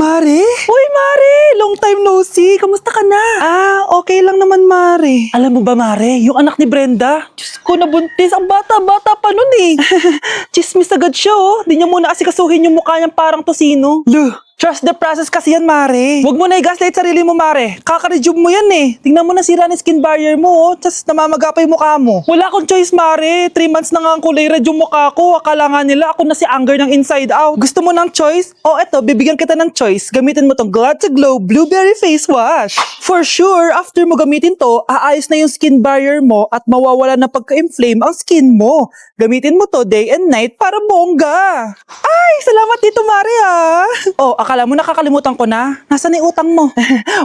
Mare? Uy, Mare! Long time no see. Kamusta ka na? Okay lang naman, Mare. Alam mo ba, Mare? Yung anak ni Brenda, Diyos ko, nabuntis. Ang bata-bata pa nun eh. Chismis agad siya oh. Di niya muna kasi kasuhin yung mukha niyang parang tosino. Luh! Trust the process kasi yan, Mare. Huwag mo na i-gaslight sarili mo, Mare. Kaka-rejuve mo yan eh. Tingnan mo na sira ni skin barrier mo, oh. Tapos namamaga pa yung mukha mo. Wala akong choice, Mare. 3 months na nga ang kulay red yung mukha ko. Akala nga nila ako na si Anger ng inside out. Gusto mo ng choice? Eto, bibigyan kita ng choice. Gamitin mo tong Glad to Glow Blueberry Face Wash. For sure, after mo gamitin to, aayos na yung skin barrier mo at mawawala na pagka-inflame ang skin mo. Gamitin mo to day and night para bongga. Ay, salamat dito, Mare, ah. Akala mo nakakalimutan ko na? Nasaan yung utang mo?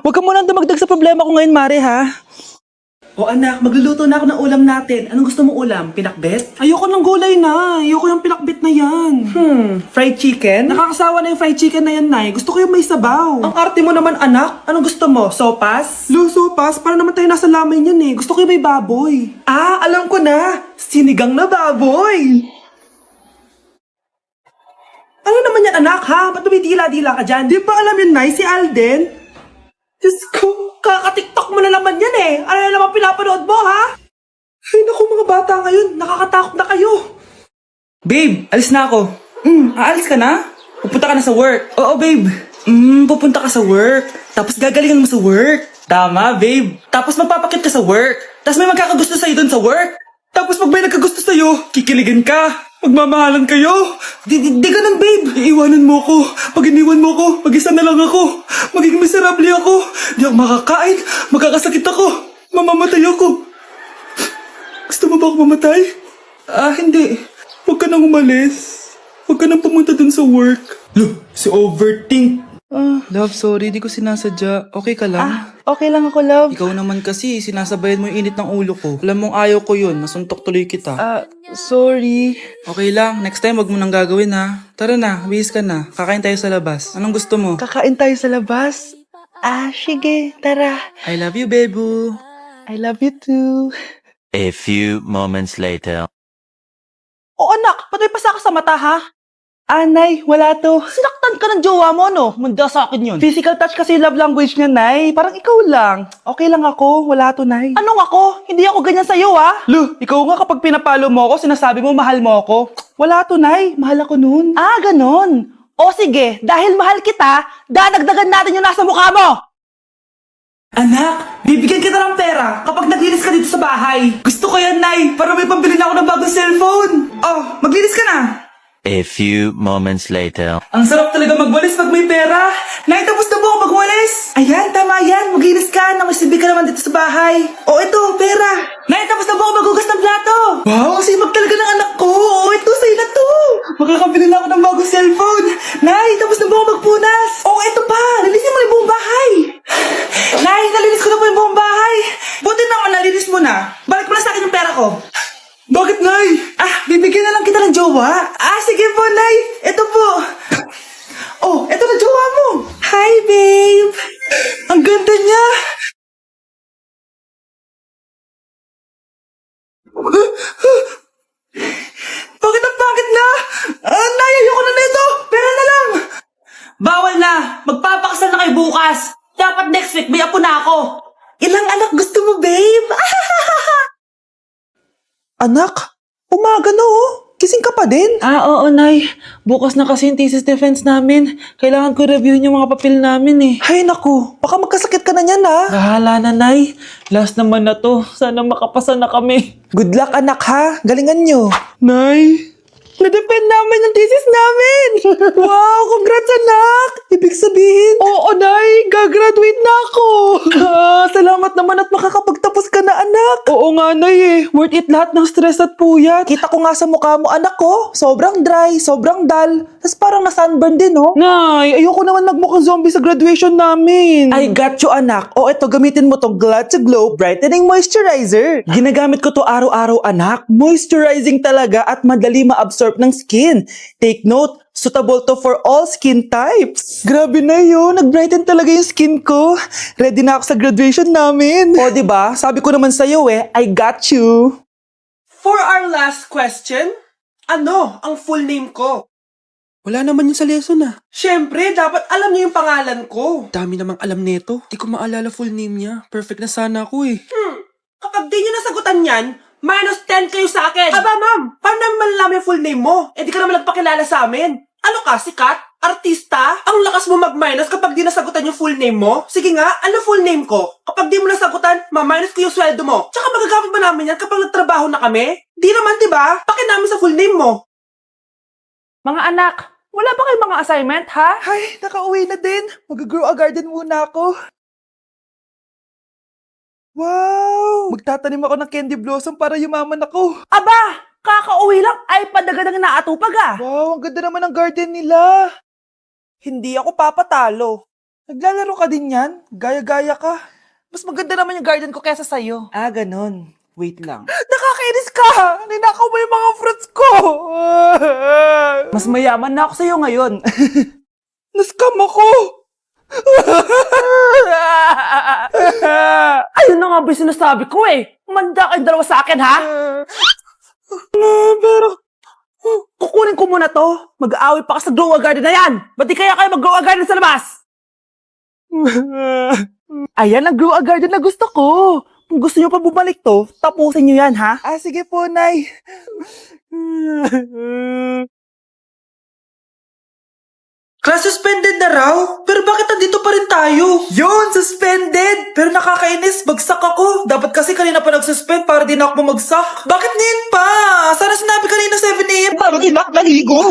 Huwag ka munang dumagdag sa problema ko ngayon, Mare, ha? Anak, magluluto na ako ng ulam natin. Anong gusto mo ulam? Pinakbet? Ayoko ng gulay na. Ayoko yung pinakbet na yan. Fried chicken? Nakakasawa na yung fried chicken na yan, Nay. Gusto ko yung may sabaw. Ang arte mo naman, anak. Anong gusto mo? Sopas? Sopas? Para naman tayo nasa lamay yan eh. Gusto ko yung may baboy. Alam ko na. Sinigang na baboy. Ano naman yan, anak, ha? Ba't tumitila-dila ka dyan? Di ba alam yun, Nay? Si Alden? Diyos ko, kaka-tiktok mo na naman yan eh. Ano na naman pinapanood mo, ha? Ay, naku, mga bata ngayon. Nakakatakot na kayo. Babe, alis na ako. Aalis ka na? Pupunta ka na sa work. Oo, babe. Pupunta ka sa work. Tapos gagalingan mo sa work. Tama, babe. Tapos magpapakit ka sa work. Tapos may magkakagusto sa'yo dun sa work. Tapos pag may nagkagusto sa'yo, kikiligan ka. Magmamahalan kayo. Di ganun, babe. Iiwanan mo ako. Pag iniwan mo ako, mag-isa na lang ako. Magiging miserable ako. Di ako makakain. Magkakasakit ako. Mamamatay ako. Gusto mo ba ako mamatay? Hindi. Huwag ka nang umalis. Huwag ka nang pumunta dun sa work. Look, si overthink. Love, sorry. Di ko sinasadya. Okay ka lang? Okay lang ako, love. Ikaw naman kasi, sinasabayan mo yung init ng ulo ko. Alam mong ayaw ko yun. Nasuntok tuloy kita. Sorry. Okay lang. Next time, wag mo nang gagawin, ha? Tara na, bihis ka na. Kakain tayo sa labas. Anong gusto mo? Kakain tayo sa labas? Sige. Tara. I love you, Bebu. I love you too. A few moments later. Anak, ba't may pasa ka sa mata, ha? Nay, wala to. Sinaktan ka ng jowa mo, no? Manda sa akin yun. Physical touch kasi yung love language niya, Nay. Parang ikaw lang. Okay lang ako. Wala to, Nay. Anong ako? Hindi ako ganyan sa'yo, ha? Ikaw nga kapag pinapalo mo ako, sinasabi mo mahal mo ako. Wala to, Nay. Mahal ako nun. Ganon. Sige. Dahil mahal kita, dadagdagan natin yung nasa mukha mo. Anak, bibigyan kita ng pera kapag naglinis ka dito sa bahay. Gusto ko yan, Nay. Para may pambili na ako ng bagong cellphone. Maglinis ka na. A few moments later. Ang sarap talaga magwalis pag may pera. Nay, tapos na po ako magwalis. Ayan, tama yan. Maglinis ka. Nakasibi ka naman dito sa bahay. Ito, pera. Nay, tapos na po ako maghugas ng plato. Wow, ang sipag talaga ng anak ko. Ito, sa'yo na to. Makakabili na ako ng bagong cellphone. Nay, tapos na po ako magpunas. Ito pa. Linisin mo na yung buong bahay. Nay, nalinis ko na po yung buong bahay. Buti naman, nalinis mo na. Balik mo na sa akin yung pera ko. Bakit, Nay? Bibigyan na lang kita ng jowa. Sige po, Nay. Ito po. Ito na jowa mo. Hi, babe. Ang ganda niya. Bakit ang pangit na? Nay, ayoko na nito. Pera na lang. Bawal na. Magpapakasal na kayo bukas. Dapat next week may apo na ako. Ilang anak gusto mo, babe? Anak, umaga na oh. Gising ka pa din? Oo, Nay. Bukas na kasi yung thesis defense namin. Kailangan ko reviewin yung mga papel namin eh. Ay, naku. Baka magkasakit ka na niyan, ha? Bahala na, Nay. Last naman na to. Sana makapasa na kami. Good luck, anak, ha? Galingan nyo. Nay, na-defend namin ang thesis namin! Wow, congrats, anak! Ibig sabihin, oo, Nay, gagraduate na ako! Salamat naman at makakapagtapos ka na, anak! Oo nga, Nay, eh. Worth it lahat ng stress at puyat. Kita ko nga sa mukha mo, anak ko. Sobrang dry, sobrang dull. Tapos parang na-sunburn din, oh. Nay, ayoko naman magmukhang zombie sa graduation namin. I got you, anak. Ito, gamitin mo tong Glad to Glow Brightening Moisturizer. Ginagamit ko to araw-araw, anak. Moisturizing talaga at madali ma-absorb ng skin. Take note, suitable to for all skin types. Grabe na yun, nag-brighten talaga yung skin ko. Ready na ako sa graduation namin. Diba? Sabi ko naman sa'yo I got you. For our last question, ano ang full name ko? Wala naman yun sa lesson ah. Siyempre, dapat alam niyo yung pangalan ko. Dami namang alam nito. Di ko maalala full name niya. Perfect na sana ako eh. Kapag di niyo nasagutan yan, -10 kayo sa akin. Aba ma'am, paano namin malalaman yung full name mo? Eh di ka naman nagpakilala sa amin. Ano ka, sikat? Artista? Ang lakas mo mag-minus kapag di nasagutan yung full name mo? Sige nga, ano full name ko? Kapag di mo nasagutan, ma-minus ko yung sweldo mo. Tsaka magagamit ba namin yan kapag nagtrabaho na kami? Di naman, di ba? Pakin namin sa full name mo. Mga anak, wala ba kayong mga assignment, ha? Ay, nakauwi na din. Mag-grow a garden muna ako. Wow! Magtatanim ako ng candy blossom para yumaman ako. Aba, kakauwi lang ay padagadang naatupag ah. Wow, ang ganda naman ng garden nila. Hindi ako papatalo. Naglalaro ka din yan? Gaya-gaya ka. Mas maganda naman yung garden ko kesa sa'yo. Ah, ganun. Wait lang. Nakakainis ka! Ninakaw mo yung mga fruits ko! Mas mayaman na ako sa'yo ngayon. Nascam ako! Ayun na nga ba yung sinasabi ko eh. Manda kayong dalawa sa akin, ha? Pero... Kukunin ko muna to. Mag-aaway pa ka sa grow a garden na yan. Ba't di kaya kayo mag-grow a garden sa labas? Ayan ang grow a garden na gusto ko. Kung gusto nyo pa bumalik to, tapusin nyo yan, ha? Ah, sige po, Nay. Class suspended na raw? Pero bakit nandito pa rin tayo? Yun, suspended! Pero nakakainis, bagsak ako. Dapat kasi kanina pa nag-suspend para di na ako bumagsak. Bakit ngayon pa? Sana sinabi kanina 7 a.m. para di na ako naligo.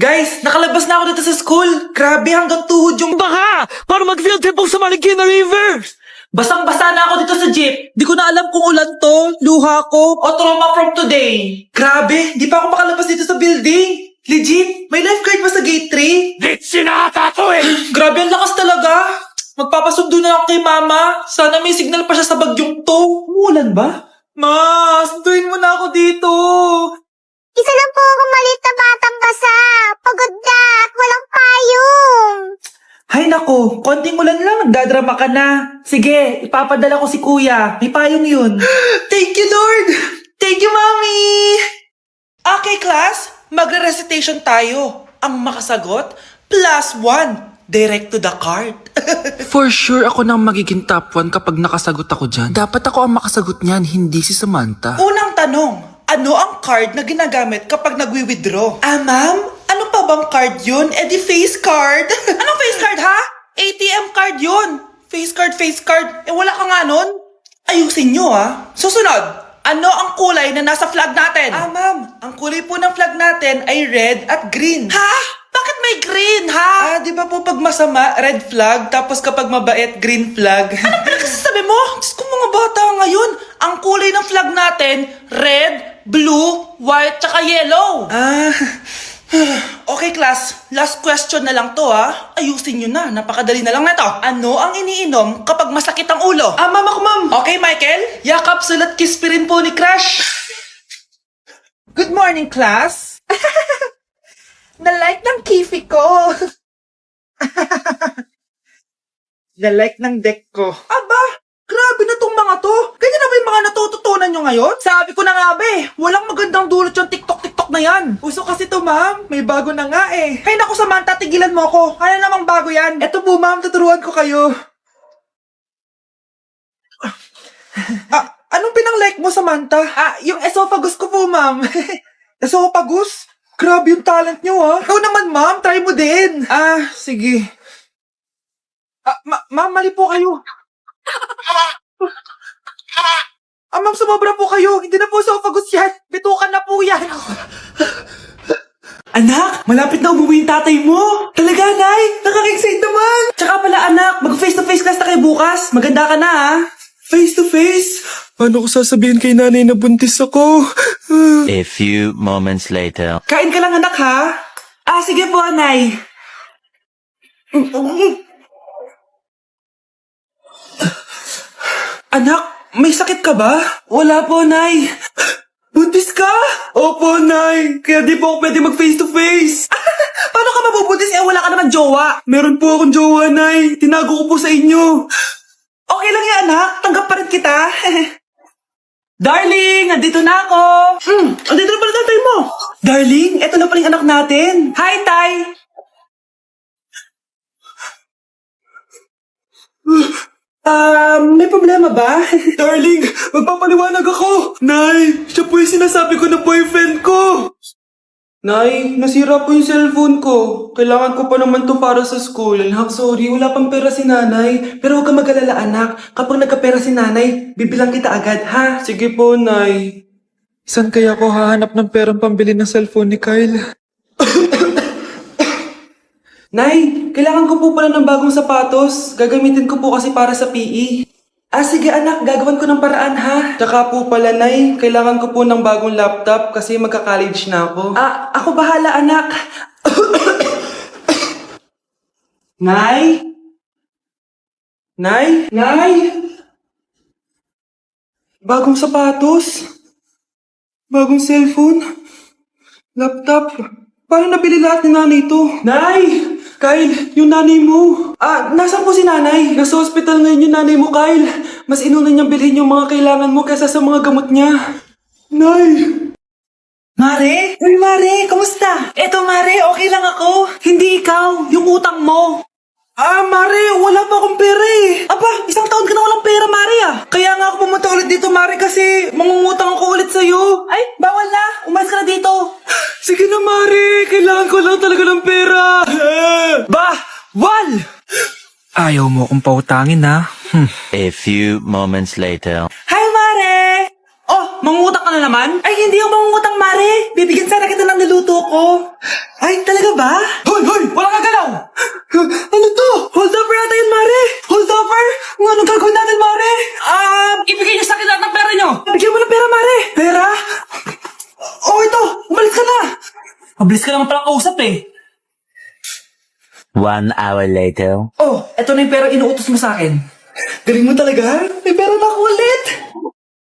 Guys, nakalabas na ako dito sa school. Grabe, hanggang tuhod yung baha. Para mag-field trip sa Marikina River. Basang-basa na ako dito sa jeep. Di ko na alam kung ulan to, luha ko, o trauma from today. Grabe, di pa ako makalabas dito sa building. Legit, may lifeguard ba sa gate 3? It's sinata to eh! Grabe, ang lakas talaga. Magpapasundo na ako kay mama. Sana may signal pa siya sa bagyong to. Umulan ba? Ma, sunduin mo na ako dito. Isa lang po akong maliit na batang basa. Pagod na at walang payong. Hay nako, konting ulan lang, nagdadrama ka na. Sige, ipapadala ko si kuya. May payong yun. Thank you, Lord! Thank you, Mommy! Okay, class. Magre-recitation tayo. Ang makasagot, +1. Direct to the card. For sure ako nang magiging top 1 kapag nakasagot ako dyan. Dapat ako ang makasagot niyan, hindi si Samantha. Unang tanong, ano ang card na ginagamit kapag nagwi-withdraw? Ah, ma'am? Ano pa bang card yun? Eh di face card. Anong face card, ha? ATM card yun. Face card, face card. Eh wala ka nga nun? Ayusin nyo, ha? Susunod. Ano ang kulay na nasa flag natin? Ah, ma'am. Ang kulay po ng flag natin ay red at green. Ha? Bakit may green, ha? Ah, di ba po pag masama, red flag, tapos kapag mabait, green flag? Anong pinagsasabi mo? Diyos ko mga bata ngayon. Ang kulay ng flag natin, red, blue, white, tsaka yellow. Ah, okay class, last question na lang to ha. Ayusin nyo na, napakadali na lang na to. Ano ang iniinom kapag masakit ang ulo? Ah, ma'am ako ma'am. Okay Michael, yakap, sulat, kiss pa rin po ni Crush. Good morning class. Na-like ng kifi ko. Na-like ng deck ko. Aba, grabe na tong mga to. Ganyan na ba yung mga natututunan nyo ngayon? Sabi ko na nga ba eh, walang magandang dulot yung TikTok na yan. Uso kasi to ma'am, may bago na nga eh. Hay naku Samantha, tigilan mo ako. Ano namang bago yan? Eto po ma'am, tuturuan ko kayo. Anong pinang-like mo Samantha? Yung esophagus ko po ma'am. Esophagus? Grabe yung talent nyo ha. Ikaw naman ma'am, try mo din. Sige. Ma'am, mali po kayo. Ma'am, sumobra po kayo. Hindi na po esophagus yan. Bitukan na po yan. Anak, malapit na umuwi yung tatay mo. Talaga, Nay? Nakaka-excite naman. Tsaka pala, anak, mag-face-to-face class na kayo bukas. Maganda ka na, ha? Face-to-face? Paano ko sasabihin kay nanay na buntis ako? A few moments later. Kain ka lang, anak, ha? Sige po, Nay. Anak, may sakit ka ba? Wala po, Nay. Buntis ka? Opo, Nay. Kaya di po ako pwede mag-face-to-face. Paano ka mabubuntis wala ka naman jowa? Meron po akong jowa, Nay. Tinago ko po sa inyo. Okay lang yan, anak. Tanggap pa rin kita. Darling, nandito na ako! Andito na pala tatay mo. Darling, eto na pala yung anak natin. Hi, Tay! May problema ba? Darling, magpapaliwanag ako! Nay, siya po yung sinasabi ko na boyfriend ko! Nay, nasira po yung cellphone ko. Kailangan ko pa naman to para sa school. Anak, sorry, wala pang pera si nanay. Pero huwag ka mag-alala, anak. Kapag nagkapera si nanay, bibilang kita agad, ha? Sige po, Nay. Saan kaya ako hahanap ng perang pambili ng cellphone ni Kyle? Nay, kailangan ko po pala ng bagong sapatos. Gagamitin ko po kasi para sa PE. Sige anak, gagawin ko ng paraan ha. Tsaka po pala Nay, kailangan ko po ng bagong laptop kasi magka-college na ako. Ako bahala anak. Nay? Nay? Nay? Bagong sapatos? Bagong cellphone? Laptop? Paano nabili lahat ni nanay ito? Nay! Kyle, yung nanay mo. Nasaan po si nanay? Nasa hospital ngayon yung nanay mo, Kyle. Mas inuna niyang bilhin yung mga kailangan mo kaysa sa mga gamot niya. Nay! Mare? Uy, Mare, kamusta? Eto, Mare, okay lang ako. Hindi ikaw, yung utang mo. Mare, wala pa akong pera eh. Aba, isang taon ka na walang pera, Mare ah. Kaya nga ako pumunta ulit dito, Mare, kasi mangungutang ako ulit sa'yo. Ay, bawal na. Umalis ka na dito. Sige na, Mare. Kailangan ko lang talaga ng pera. Wal! Ayaw mo akong pautangin, ha? A few moments later. Hi, Mare! Oh, mangungutang ka na naman? Ay, hindi ako mangungutang, Mare. Bibigyan sana kita ng niluto ko. Ay, talaga ba? Hoy! Wala ka galaw! Ano to? Hold over yata yun, Mare! Hold over? Anong gagawin natin, Mare? Ibigay niyo sa akin lahat ng pera niyo! Bigyan mo ng pera, Mare! Pera? Oh, ito! Umalis ka na! Mabilis ka naman palang kausap eh. 1 hour later. Oh, eto na yung pera inuutos mo sa akin. Galing mo talaga. May pera na ako ulit.